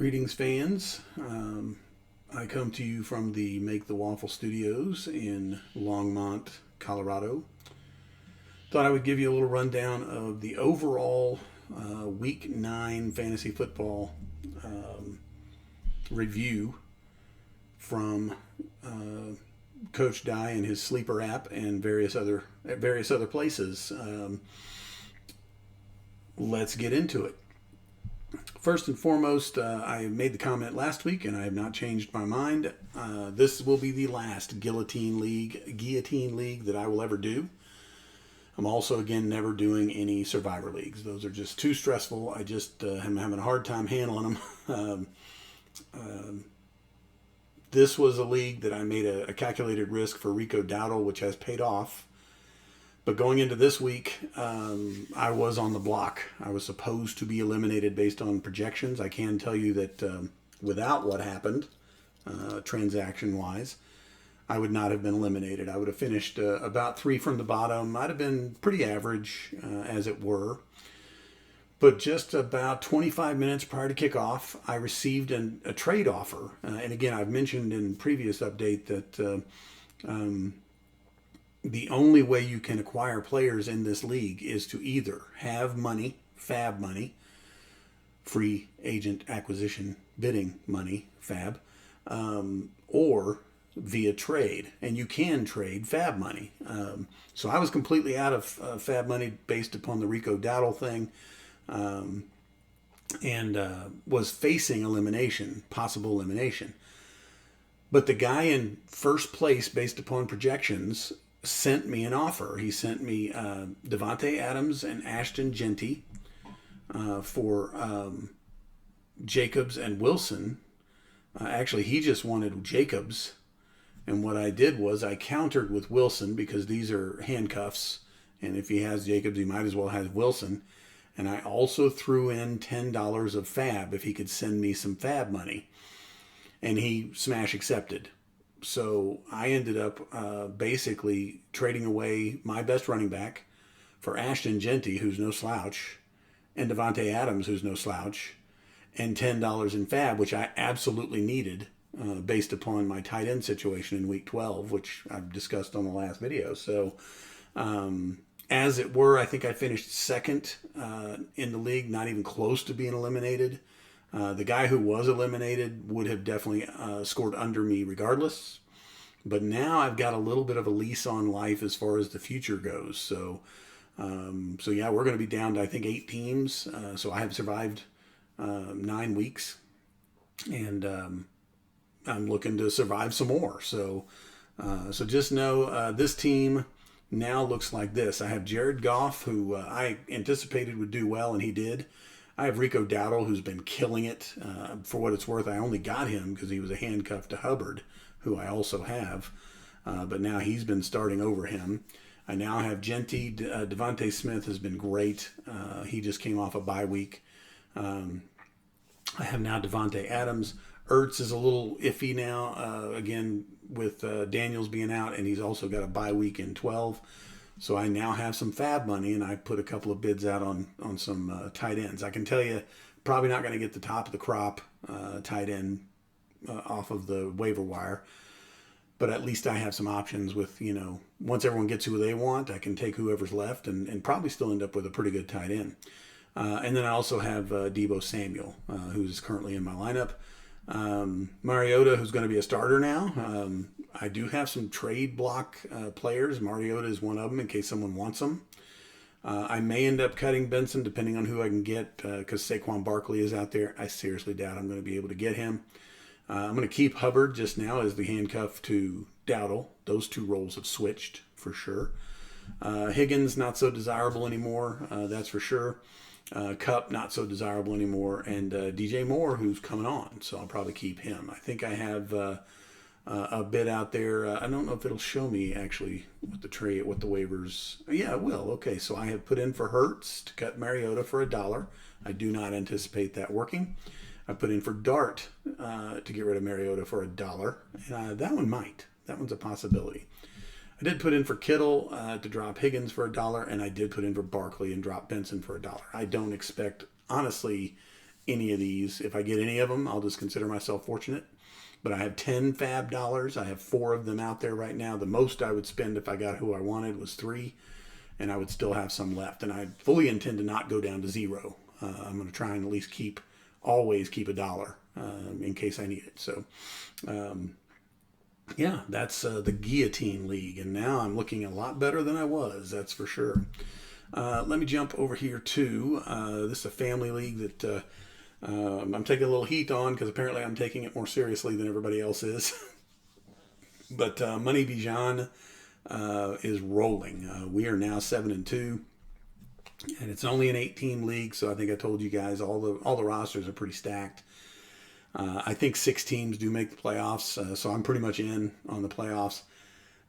Greetings, fans. I come to you from the Make the Waffle Studios in Longmont, Colorado. Thought I would give you a little rundown of the overall Week 9 fantasy football review from Coach Dye and his sleeper app and various other places. Let's get into it. First and foremost, I made the comment last week, and I have not changed my mind. This will be the last guillotine league that I will ever do. I'm also, again, never doing any survivor leagues. Those are just too stressful. I just am having a hard time handling them. This was a league that I made a calculated risk for Rico Dowdle, which has paid off. But going into this week, I was on the block. I was supposed to be eliminated based on projections. I can tell you that without what happened, transaction-wise, I would not have been eliminated. I would have finished about 3 from the bottom. I'd have been pretty average, as it were. But just about 25 minutes prior to kickoff, I received a trade offer. And again, I've mentioned in previous update that the only way you can acquire players in this league is to either have money, FAB money, free agent acquisition bidding money, FAB, or via trade. And you can trade FAB money. So I was completely out of FAB money based upon the Rico Dowdle thing, and was facing possible elimination. But the guy in first place based upon projections sent me an offer. He sent me Davante Adams and Ashton Jeanty for Jacobs and Wilson. Actually, he just wanted Jacobs. And what I did was I countered with Wilson because these are handcuffs. And if he has Jacobs, he might as well have Wilson. And I also threw in $10 of FAB if he could send me some FAB money. And he smash accepted. So I ended up basically trading away my best running back for Ashton Jeanty, who's no slouch, and Davante Adams, who's no slouch, and $10 in FAB, which I absolutely needed based upon my tight end situation in Week 12, which I've discussed on the last video. So as it were, I think I finished second in the league, not even close to being eliminated. The guy who was eliminated would have definitely scored under me regardless. But now I've got a little bit of a lease on life as far as the future goes. So yeah, we're going to be down to, I think, 8 teams. So I have survived 9 weeks. And I'm looking to survive some more. So just know this team now looks like this. I have Jared Goff, who I anticipated would do well, and he did. I have Rico Dowdle, who's been killing it. For what it's worth, I only got him because he was a handcuff to Hubbard, who I also have. But now he's been starting over him. I now have Jeanty. Devontae Smith has been great. He just came off a bye week. I have now Davante Adams. Ertz is a little iffy now, again, with Daniels being out, and he's also got a bye week in 12. So I now have some FAB money, and I put a couple of bids out on some tight ends. I can tell you, probably not going to get the top of the crop tight end off of the waiver wire. But at least I have some options with, once everyone gets who they want, I can take whoever's left and probably still end up with a pretty good tight end. And then I also have Deebo Samuel, who's currently in my lineup. Mariota, who's going to be a starter now. I do have some trade block players. Mariota is one of them in case someone wants them. I may end up cutting Benson depending on who I can get because Saquon Barkley is out there. I seriously doubt I'm going to be able to get him. I'm going to keep Hubbard just now as the handcuff to Dowdle. Those two roles have switched for sure. Higgins, not so desirable anymore. That's for sure. Cup, not so desirable anymore, and DJ Moore, who's coming on, so I'll probably keep him. I think I have a bid out there. I don't know if it'll show me actually what the waivers. Yeah, it will. Okay, so I have put in for Hurts to cut Mariota for $1. I do not anticipate that working. I put in for Dart to get rid of Mariota for $1, and that one might. That one's a possibility. I did put in for Kittle to drop Higgins for $1, and I did put in for Barkley and drop Benson for $1. I don't expect, honestly, any of these. If I get any of them, I'll just consider myself fortunate. But I have 10 fab dollars. I have 4 of them out there right now. The most I would spend if I got who I wanted was 3, and I would still have some left. And I fully intend to not go down to 0. I'm going to try and at least always keep $1 in case I need it. So, yeah, that's the Guillotine League. And now I'm looking a lot better than I was, that's for sure. Let me jump over here to this is a family league that I'm taking a little heat on because apparently I'm taking it more seriously than everybody else is. But Money Bijan is rolling. We are now 7-2. And it's only an 8-team league, so I think I told you guys all the rosters are pretty stacked. I think 6 teams do make the playoffs, so I'm pretty much in on the playoffs.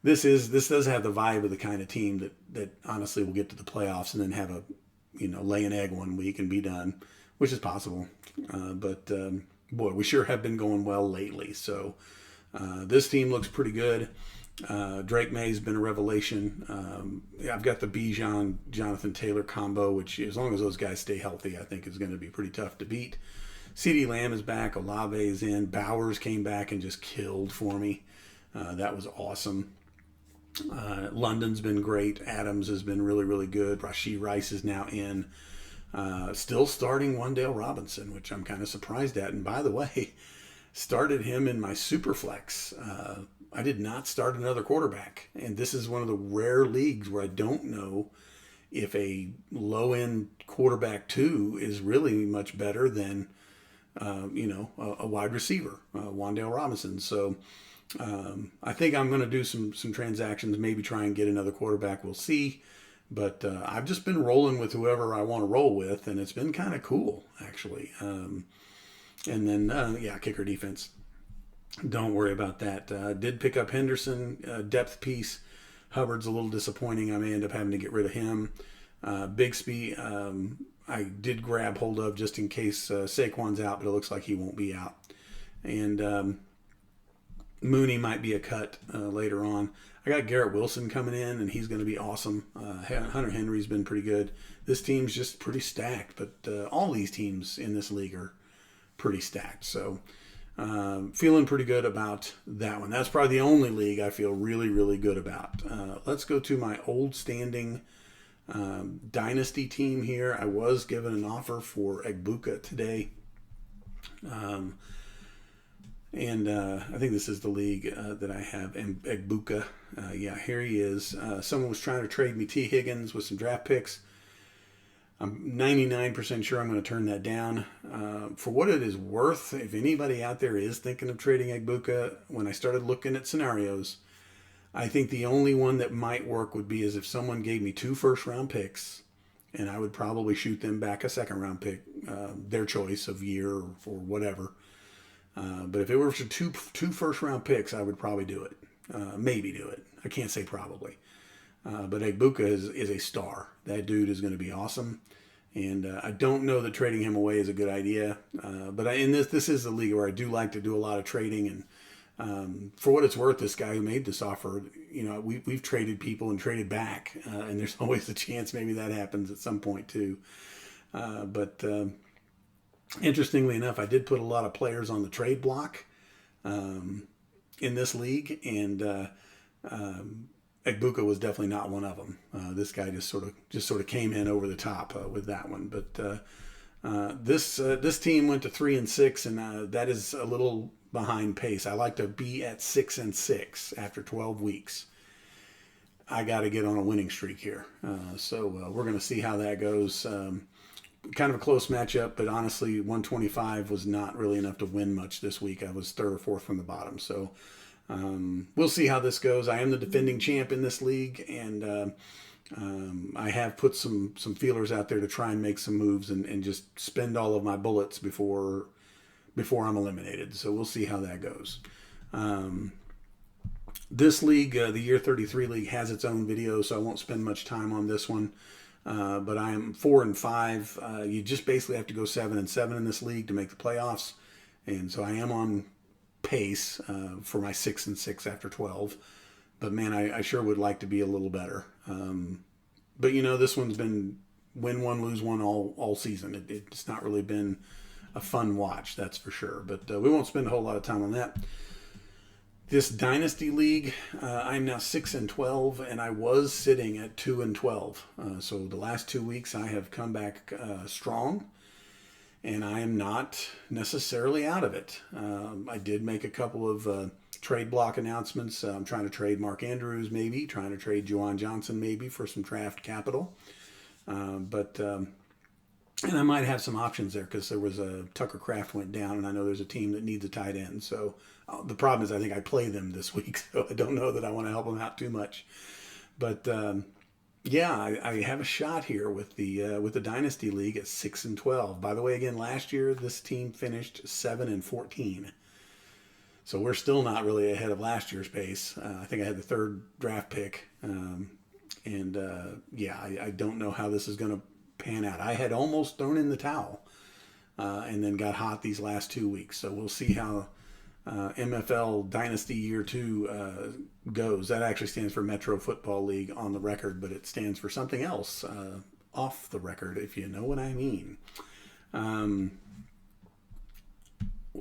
This does have the vibe of the kind of team that honestly will get to the playoffs and then have lay an egg one week and be done, which is possible. But boy, we sure have been going well lately. So this team looks pretty good. Drake May's been a revelation. I've got the Bijan Jonathan Taylor combo, which as long as those guys stay healthy, I think is going to be pretty tough to beat. CeeDee Lamb is back. Olave is in. Bowers came back and just killed for me. That was awesome. London's been great. Adams has been really, really good. Rashee Rice is now in. Still starting Wan'Dale Robinson, which I'm kind of surprised at. And by the way, started him in my Superflex. I did not start another quarterback. And this is one of the rare leagues where I don't know if a low-end quarterback 2 is really much better than, a wide receiver, Wan'Dale Robinson. So I think I'm going to do some transactions, maybe try and get another quarterback. We'll see. But I've just been rolling with whoever I want to roll with, and it's been kind of cool, actually. And then, kicker defense. Don't worry about that. Did pick up Henderson, depth piece. Hubbard's a little disappointing. I may end up having to get rid of him. Bigsby, I did grab hold of just in case Saquon's out, but it looks like he won't be out. And Mooney might be a cut later on. I got Garrett Wilson coming in, and he's going to be awesome. Hunter Henry's been pretty good. This team's just pretty stacked, but all these teams in this league are pretty stacked. So feeling pretty good about that one. That's probably the only league I feel really, really good about. Let's go to my old standing dynasty team here. I was given an offer for Egbuka today. And I think this is the league that I have, Egbuka. Here he is. Someone was trying to trade me T. Higgins with some draft picks. I'm 99% sure I'm going to turn that down. For what it is worth, if anybody out there is thinking of trading Egbuka, when I started looking at scenarios, I think the only one that might work would be as if someone gave me 2 first-round picks, and I would probably shoot them back a second-round pick, their choice of year or whatever. But if it were for two first-round picks, I would probably do it. Maybe do it. I can't say probably. But Egbuka is a star. That dude is going to be awesome. And I don't know that trading him away is a good idea. But this is the league where I do like to do a lot of trading. And for what it's worth, this guy who made this offer, we've traded people and traded back. And there's always a chance maybe that happens at some point too. But interestingly enough, I did put a lot of players on the trade block in this league. And Egbuka was definitely not one of them. This guy just sort of came in over the top with that one. But this team went to 3-6, and that is a little behind pace. I like to be at 6-6 after 12 weeks. I got to get on a winning streak here. So we're going to see how that goes. Kind of a close matchup, but honestly, 125 was not really enough to win much this week. I was 3rd or 4th from the bottom. So we'll see how this goes. I am the defending champ in this league, and I have put some feelers out there to try and make some moves and just spend all of my bullets before I'm eliminated. So we'll see how that goes. This league, the Year 33 League, has its own video, so I won't spend much time on this one. But I am 4-5. You just basically have to go 7-7 in this league to make the playoffs. And so I am on pace for my 6-6 after 12. But man, I sure would like to be a little better. But this one's been win one, lose one all season. It's not really been a fun watch, that's for sure. But we won't spend a whole lot of time on that. This Dynasty League, I'm now 6-12, and I was sitting at 2-12. So the last 2 weeks I have come back strong, and I am not necessarily out of it. I did make a couple of trade block announcements. I'm trying to trade Mark Andrews, maybe, trying to trade Juwan Johnson, maybe, for some draft capital. And I might have some options there because there was a Tucker Kraft went down, and I know there's a team that needs a tight end. So the problem is I think I play them this week, so I don't know that I want to help them out too much. But yeah, I have a shot here with the Dynasty League at 6-12. By the way, again, last year this team finished 7-14. So we're still not really ahead of last year's pace. I think I had the third draft pick. Yeah, I don't know how this is going to pan out. I had almost thrown in the towel and then got hot these last 2 weeks. So we'll see how MFL Dynasty Year 2 goes. That actually stands for Metro Football League on the record, but it stands for something else off the record, if you know what I mean.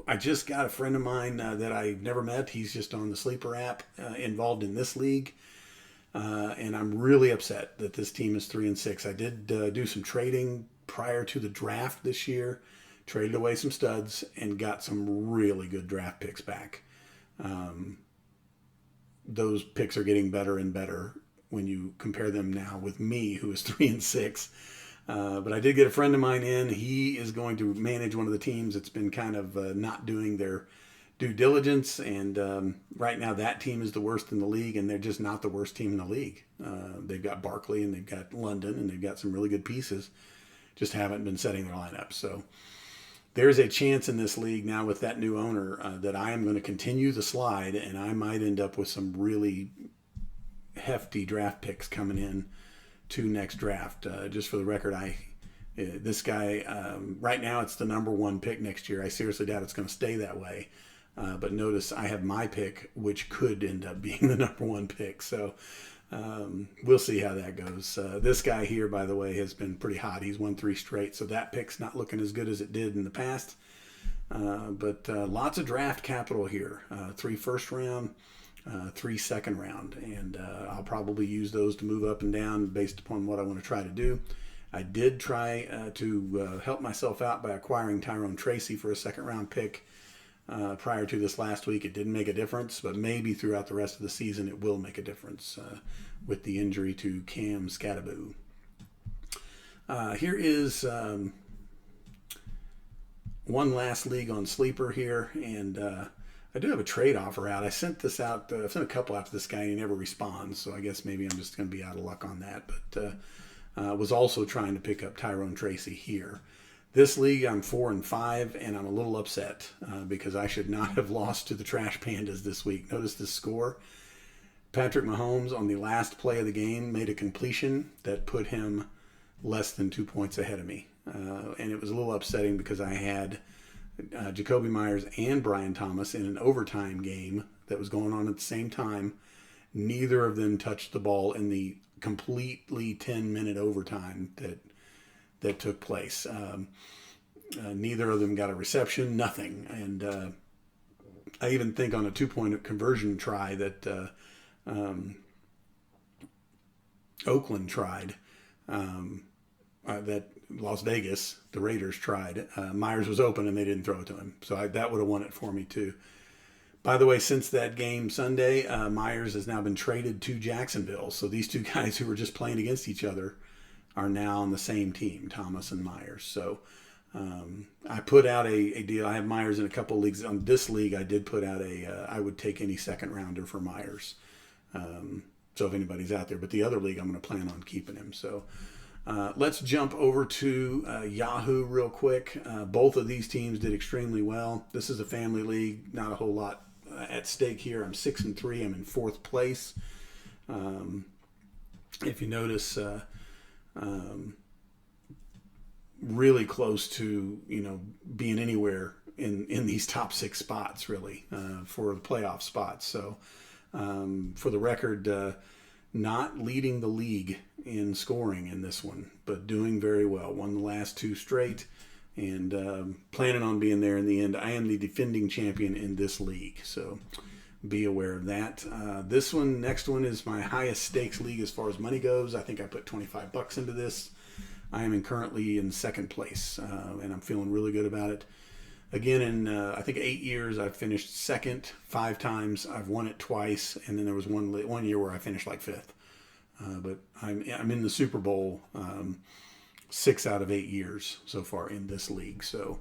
I just got a friend of mine that I've never met. He's just on the Sleeper app involved in this league. And I'm really upset that this team is 3-6. I did do some trading prior to the draft this year, traded away some studs, and got some really good draft picks back. Those picks are getting better and better when you compare them now with me, who is 3-6. But I did get a friend of mine in. He is going to manage one of the teams that's been kind of not doing their due diligence, and right now that team is the worst in the league, and they're just not the worst team in the league. They've got Barkley, and they've got London, and they've got some really good pieces, just haven't been setting their lineup. So there's a chance in this league now with that new owner that I am going to continue the slide, and I might end up with some really hefty draft picks coming in to next draft. Just for the record, this guy, right now it's the number one pick next year. I seriously doubt it's going to stay that way. But notice I have my pick, which could end up being the number one pick. So we'll see how that goes. This guy here, by the way, has been pretty hot. He's won 3 straight. So that pick's not looking as good as it did in the past. But lots of draft capital here. 3 first round, 3 second round. And I'll probably use those to move up and down based upon what I want to try to do. I did try to help myself out by acquiring Tyrone Tracy for a second round pick. Prior to this last week. It didn't make a difference, but maybe throughout the rest of the season it will make a difference with the injury to Cam Skattebo. Here is one last league on Sleeper here, and I do have a trade offer out. I sent this out, I sent a couple out to this guy, and he never responds, so I guess maybe I'm just going to be out of luck on that, but was also trying to pick up Tyrone Tracy here. This league, I'm 4-5, and I'm a little upset because I should not have lost to the Trash Pandas this week. Notice this score. Patrick Mahomes, on the last play of the game, made a completion that put him less than 2 points ahead of me. And it was a little upsetting because I had Jacoby Myers and Brian Thomas in an overtime game that was going on at the same time. Neither of them touched the ball in the completely 10-minute overtime that took place. Neither of them got a reception, nothing. And I even think on a 2-point conversion try that Oakland tried, that Las Vegas, the Raiders tried, Myers was open and they didn't throw it to him. So that would have won it for me too. By the way, since that game Sunday, Myers has now been traded to Jacksonville. So these two guys who were just playing against each other are now on the same team, Thomas and Myers. So I put out a deal. I have Myers in a couple of leagues. On this league, I did put out I would take any second rounder for Myers. So if anybody's out there. But the other league, I'm going to plan on keeping him. So let's jump over to Yahoo real quick. Both of these teams did extremely well. This is a family league. Not a whole lot at stake here. I'm 6-3. I'm in 4th place. If you notice... really close to being anywhere in these top 6 spots really for the playoff spots. So for the record, not leading the league in scoring in this one, but doing very well. Won the last 2 straight. and planning on being there in the end. I am the defending champion in this league, so be aware of that. Next one is my highest stakes league as far as money goes. I think I put $25 into this. I am currently in second place, and I'm feeling really good about it. Again, in I think 8 years, I've finished second 5 times. I've won it twice, and then there was one year where I finished like fifth. But I'm in the Super Bowl 6 out of 8 years so far in this league. So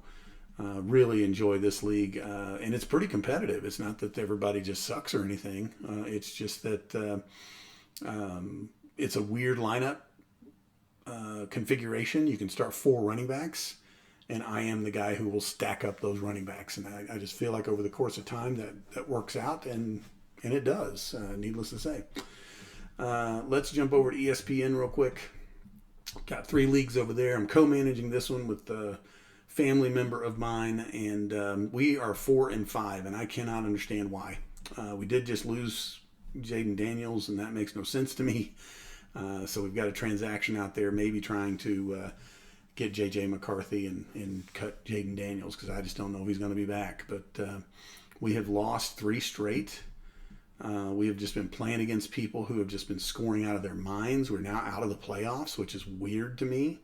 really enjoy this league, and it's pretty competitive. It's not that everybody just sucks or anything. It's just that it's a weird lineup configuration. You can start 4 running backs, and I am the guy who will stack up those running backs. And I just feel like over the course of time that works out, and it does, needless to say. Let's jump over to ESPN real quick. Got 3 leagues over there. I'm co-managing this one with a family member of mine, and we are 4-5, and I cannot understand why. We did just lose Jaden Daniels, and that makes no sense to me. So we've got a transaction out there, maybe trying to get J.J. McCarthy and cut Jaden Daniels, because I just don't know if he's going to be back. But we have lost 3 straight. We have just been playing against people who have just been scoring out of their minds. We're now out of the playoffs, which is weird to me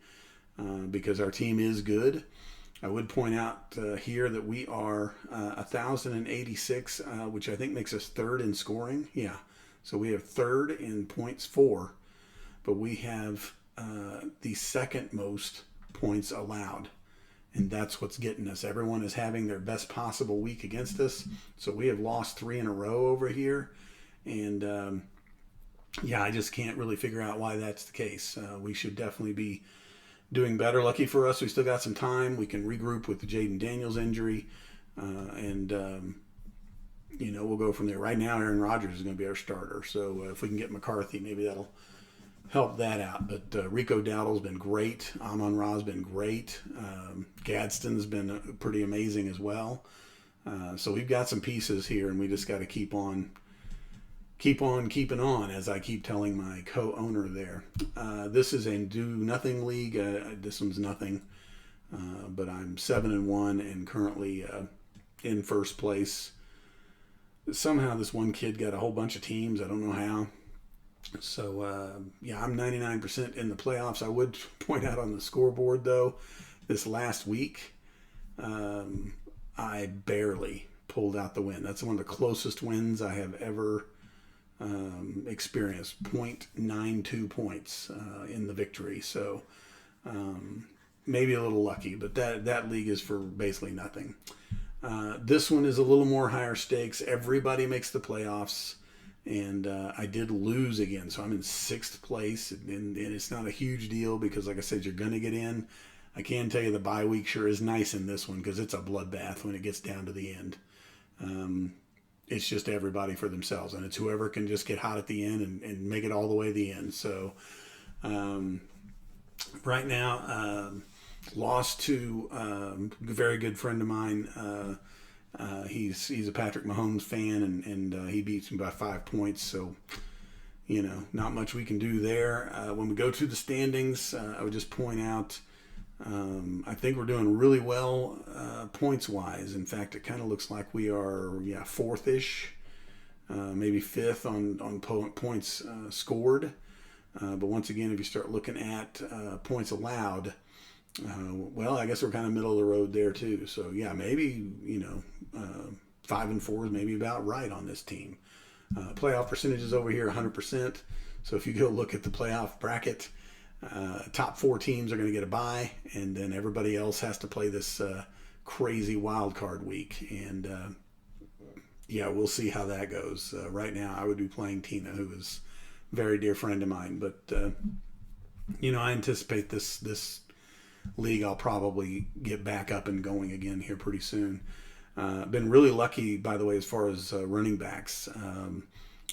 because our team is good. I would point out here that we are 1,086, which I think makes us 3rd in scoring. Yeah, so we have 3rd in points for, but we have the 2nd most points allowed. And that's what's getting us. Everyone is having their best possible week against us. So we have lost 3 in a row over here. And I just can't really figure out why that's the case. We should definitely be doing better. Lucky for us, we still got some time. We can regroup with the Jaden Daniels injury. We'll go from there. Right now, Aaron Rodgers is going to be our starter. So if we can get McCarthy, maybe that'll help that out. But Rico Dowdle's been great. Amon-Ra's been great. Gadsden's been pretty amazing as well. So we've got some pieces here, and we just got to keep on keeping on, as I keep telling my co-owner there. This is a do-nothing league. This one's nothing. But I'm 7-1 and currently in first place. Somehow this one kid got a whole bunch of teams. I don't know how. So, I'm 99% in the playoffs. I would point out on the scoreboard, though, this last week, I barely pulled out the win. That's one of the closest wins I have ever experienced. 0.92 points in the victory. So, maybe a little lucky, but that league is for basically nothing. This one is a little more higher stakes. Everybody makes the playoffs. And I did lose again, so I'm in 6th place, and it's not a huge deal because, like I said, you're going to get in. I can tell you the bye week sure is nice in this one because it's a bloodbath when it gets down to the end. It's just everybody for themselves, and it's whoever can just get hot at the end and make it all the way to the end. So right now, lost to a very good friend of mine. He's a Patrick Mahomes fan, and he beats me by 5 points. So, not much we can do there. When we go to the standings, I would just point out, I think we're doing really well points-wise. In fact, it kind of looks like we are, 4th-ish, maybe 5th on points scored. But once again, if you start looking at points allowed, I guess we're kind of middle of the road there too. So maybe 5 and 4 is maybe about right on this team. Playoff percentages over here 100%. So if you go look at the playoff bracket, top 4 teams are going to get a bye, and then everybody else has to play this crazy wild card week. And we'll see how that goes. Right now, I would be playing Tina, who is a very dear friend of mine. But I anticipate this league, I'll probably get back up and going again here pretty soon. Been really lucky, by the way, as far as running backs.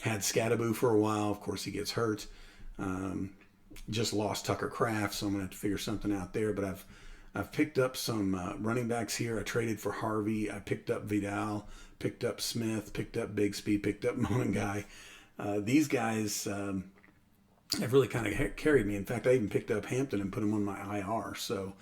Had Scadaboo for a while. Of course, he gets hurt. Just lost Tucker Kraft, so I'm going to have to figure something out there. But I've picked up some running backs here. I traded for Harvey. I picked up Vidal, picked up Smith, picked up Bigsby, picked up Monangai. These guys have really kind of carried me. In fact, I even picked up Hampton and put him on my IR. So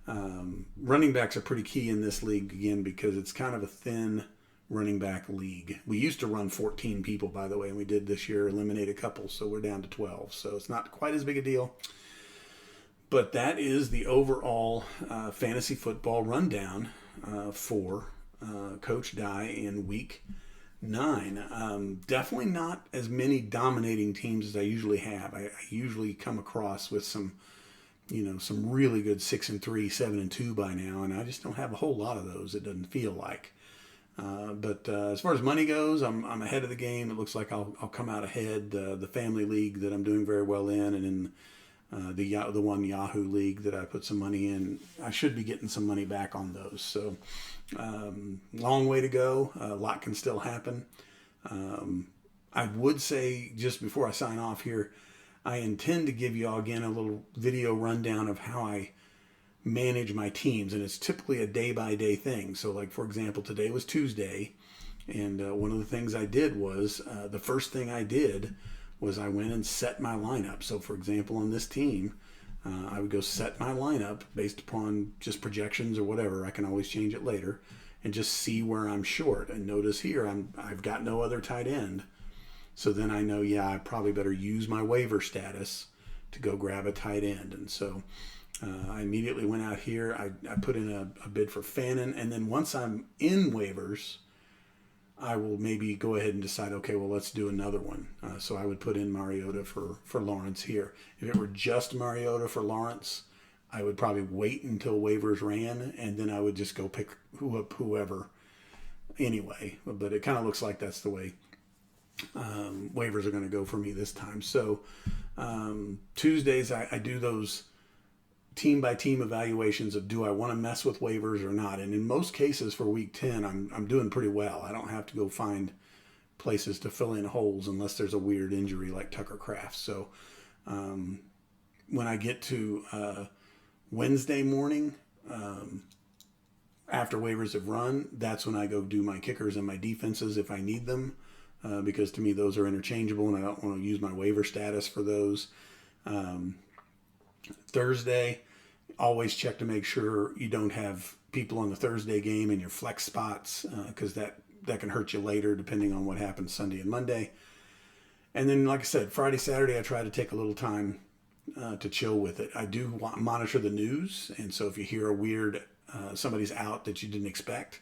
Running backs are pretty key in this league again because it's kind of a thin running back league. We used to run 14 people, by the way, and we did this year eliminate a couple, so we're down to 12. So it's not quite as big a deal. But that is the overall fantasy football rundown for Coach Dye in week 9. Definitely not as many dominating teams as I usually have. I usually come across with some really good 6-3, 7-2 by now, and I just don't have a whole lot of those. It doesn't feel like. But as far as money goes, I'm ahead of the game. It looks like I'll come out ahead. The family league that I'm doing very well in, and in the one Yahoo league that I put some money in, I should be getting some money back on those. So long way to go. A lot can still happen. I would say, just before I sign off here, I intend to give you all again a little video rundown of how I manage my teams, and it's typically a day-by-day thing. So, like, for example, today was Tuesday, and one of the things I did was, the first thing I did was I went and set my lineup. So, for example, on this team, I would go set my lineup based upon just projections or whatever. I can always change it later, and just see where I'm short. And notice here, I've got no other tight end. So then I know, I probably better use my waiver status to go grab a tight end. And so I immediately went out here. I put in a bid for Fannin. And then once I'm in waivers, I will maybe go ahead and decide, okay, well, let's do another one. So I would put in Mariota for Lawrence here. If it were just Mariota for Lawrence, I would probably wait until waivers ran, and then I would just go pick whoever anyway. But it kind of looks like that's the way waivers are going to go for me this time. So Tuesdays I do those team by team evaluations of, do I want to mess with waivers or not? And in most cases for week 10, I'm doing pretty well. I don't have to go find places to fill in holes unless there's a weird injury like Tucker Kraft. So when I get to Wednesday morning, after waivers have run, that's when I go do my kickers and my defenses if I need them. Because to me those are interchangeable, and I don't want to use my waiver status for those. Thursday, always check to make sure you don't have people on the Thursday game in your flex spots, because that can hurt you later depending on what happens Sunday and Monday. And then, like I said, Friday, Saturday, I try to take a little time to chill with it. I do monitor the news, and so if you hear a weird somebody's out that you didn't expect,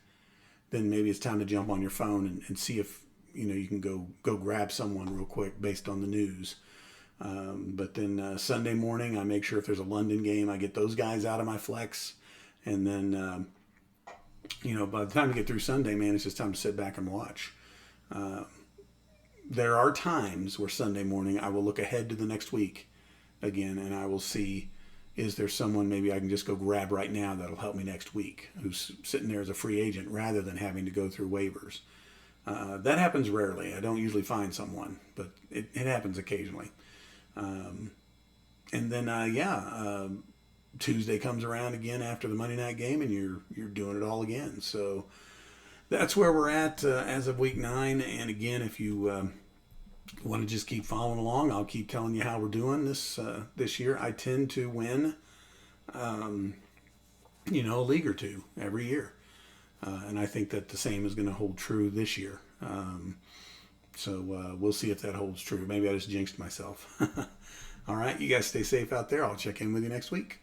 then maybe it's time to jump on your phone and see if you can go grab someone real quick based on the news. But then Sunday morning, I make sure if there's a London game, I get those guys out of my flex. And then, by the time we get through Sunday, man, it's just time to sit back and watch. There are times where Sunday morning I will look ahead to the next week again, and I will see, is there someone maybe I can just go grab right now that'll help me next week, who's sitting there as a free agent rather than having to go through waivers. That happens rarely. I don't usually find someone, but it happens occasionally. And then, Tuesday comes around again after the Monday night game, and you're doing it all again. So that's where we're at as of week 9. And again, if you want to just keep following along, I'll keep telling you how we're doing this year. I tend to win, a league or two every year. And I think that the same is going to hold true this year. So we'll see if that holds true. Maybe I just jinxed myself. All right, you guys stay safe out there. I'll check in with you next week.